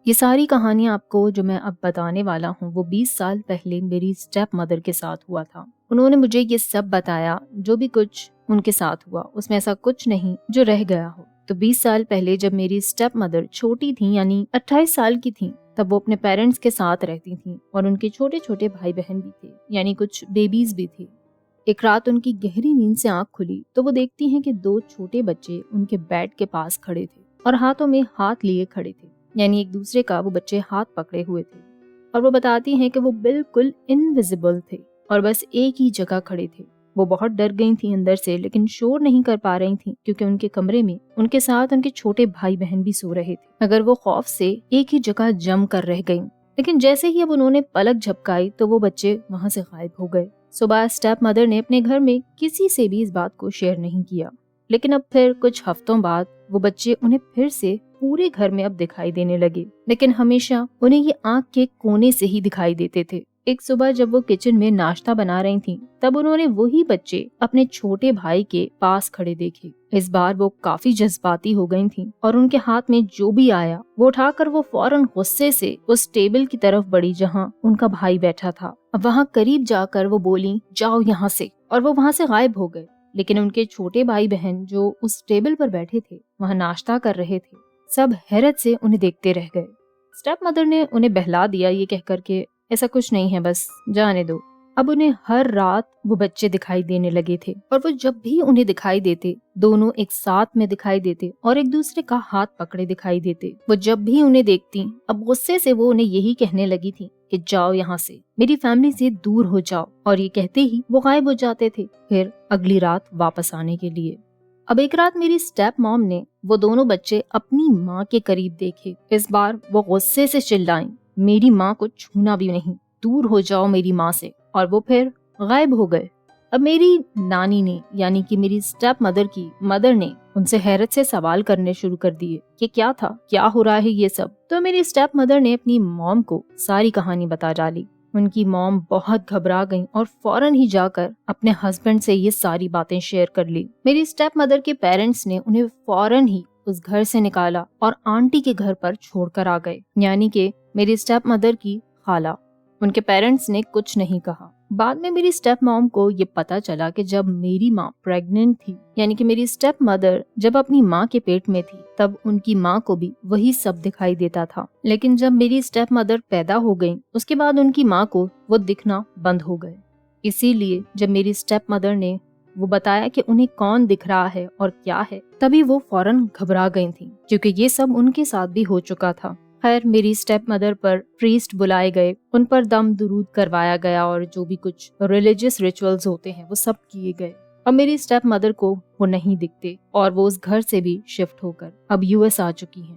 یہ ساری کہانیاں آپ کو جو میں اب بتانے والا ہوں وہ 20 سال پہلے میری اسٹیپ مدر کے ساتھ ہوا تھا۔ انہوں نے مجھے یہ سب بتایا، جو بھی کچھ ان کے ساتھ ہوا اس میں ایسا کچھ نہیں جو رہ گیا ہو۔ تو 20 سال پہلے جب میری اسٹیپ مدر چھوٹی تھیں، یعنی 28 سال کی تھیں، تب وہ اپنے پیرنٹس کے ساتھ رہتی تھیں اور ان کے چھوٹے چھوٹے بھائی بہن بھی تھے، یعنی کچھ بیبیز بھی تھے۔ ایک رات ان کی گہری نیند سے آنکھ کھلی تو وہ دیکھتی ہیں کہ 2 چھوٹے بچے ان کے بیڈ کے پاس کھڑے تھے اور ہاتھوں میں ہاتھ لیے کھڑے تھے، یعنی ایک دوسرے کا وہ بچے ہاتھ پکڑے ہوئے تھے۔ اور وہ بتاتی ہیں کہ وہ بالکل انویزیبل تھے اور بس ایک ہی جگہ کھڑے تھے۔ وہ بہت ڈر گئی تھیں اندر سے، لیکن شور نہیں کر پا رہی تھیں کیونکہ ان کے کمرے میں ان کے ساتھ ان کے چھوٹے بھائی بہن بھی سو رہے تھے، مگر وہ خوف سے ایک ہی جگہ جم کر رہ گئیں۔ لیکن جیسے ہی اب انہوں نے پلک جھپکائی تو وہ بچے وہاں سے غائب ہو گئے۔ صبح اسٹیپ مدر نے اپنے گھر میں کسی سے بھی اس بات کو شیئر نہیں کیا، لیکن اب پھر کچھ ہفتوں بعد وہ بچے انہیں پھر سے پورے گھر میں اب دکھائی دینے لگے، لیکن ہمیشہ انہیں یہ آنکھ کے کونے سے ہی دکھائی دیتے تھے۔ ایک صبح جب وہ کچن میں ناشتہ بنا رہی تھیں تب انہوں نے وہی بچے اپنے چھوٹے بھائی کے پاس کھڑے دیکھے۔ اس بار وہ کافی جذباتی ہو گئی تھیں اور ان کے ہاتھ میں جو بھی آیا وہ اٹھا کر وہ فوراً غصے سے اس ٹیبل کی طرف بڑھی جہاں ان کا بھائی بیٹھا تھا۔ اب وہاں قریب جا کر وہ بولیں، جاؤ یہاں سے، اور وہ وہاں سے غائب ہو گئے۔ لیکن ان کے چھوٹے بھائی بہن جو اس ٹیبل پر بیٹھے تھے، وہاں ناشتہ کر رہے تھے، سب حیرت سے انہیں دیکھتے رہ گئے۔ اسٹیپ مدر نے انہیں بہلا دیا یہ کہہ کر کے ایسا کچھ نہیں ہے، بس جانے دو۔ اب انہیں ہر رات وہ بچے دکھائی دینے لگے تھے اور وہ جب بھی انہیں دکھائی دیتے دونوں ایک ساتھ میں دکھائی دیتے اور ایک دوسرے کا ہاتھ پکڑے دکھائی دیتے۔ وہ جب بھی انہیں دیکھتی اب غصے سے وہ انہیں یہی کہنے لگی تھی کہ جاؤ یہاں سے، میری فیملی سے دور ہو جاؤ، اور یہ کہتے ہی وہ غائب ہو جاتے تھے پھر اگلی رات واپس آنے کے لیے۔ اب ایک رات میری اسٹیپ موم نے وہ دونوں بچے اپنی ماں کے قریب دیکھے۔ اس بار وہ غصے سے چلائیں، میری ماں کو چھونا بھی نہیں، دور ہو جاؤ میری ماں سے، اور وہ پھر غائب ہو گئے۔ اب میری نانی نے، یعنی کہ میری اسٹیپ مدر کی مدر نے ان سے حیرت سے سوال کرنے شروع کر دیے کہ کیا تھا، کیا ہو رہا ہے یہ سب۔ تو میری اسٹیپ مدر نے اپنی موم کو ساری کہانی بتا ڈالی۔ ان کی موم بہت گھبرا گئیں اور فوراً ہی جا کر اپنے ہسبینڈ سے یہ ساری باتیں شیئر کر لی۔ میری اسٹیپ مدر کے پیرنٹس نے انہیں فوراً ہی اس گھر سے نکالا اور آنٹی کے گھر پر چھوڑ کر آ گئے، یعنی کہ میری اسٹیپ مدر کی خالہ۔ ان کے پیرنٹس نے کچھ نہیں کہا۔ بعد میں میری اسٹیپ موم کو یہ پتا چلا کہ جب میری ماں پریگننٹ تھی، یعنی کہ میری اسٹیپ مدر جب اپنی ماں کے پیٹ میں تھی، تب ان کی ماں کو بھی وہی سب دکھائی دیتا تھا۔ لیکن جب میری اسٹیپ مدر پیدا ہو گئیں، اس کے بعد ان کی ماں کو وہ دکھنا بند ہو گئے۔ اسی لیے جب میری اسٹیپ مدر نے وہ بتایا کہ انہیں کون دکھ رہا ہے اور کیا ہے، تبھی وہ فوراً گھبرا گئی تھیں، کیونکہ یہ سب ان کے ساتھ بھی ہو چکا تھا۔ خیر میری اسٹیپ مدر پر پریسٹ بلائے گئے، ان پر دم درود کروایا گیا اور جو بھی کچھ ریلیجس ریچولز ہوتے ہیں وہ سب کیے گئے۔ اب میری اسٹیپ مدر کو وہ نہیں دکھتے اور وہ اس گھر سے بھی شفٹ ہو کر اب US آ چکی ہیں۔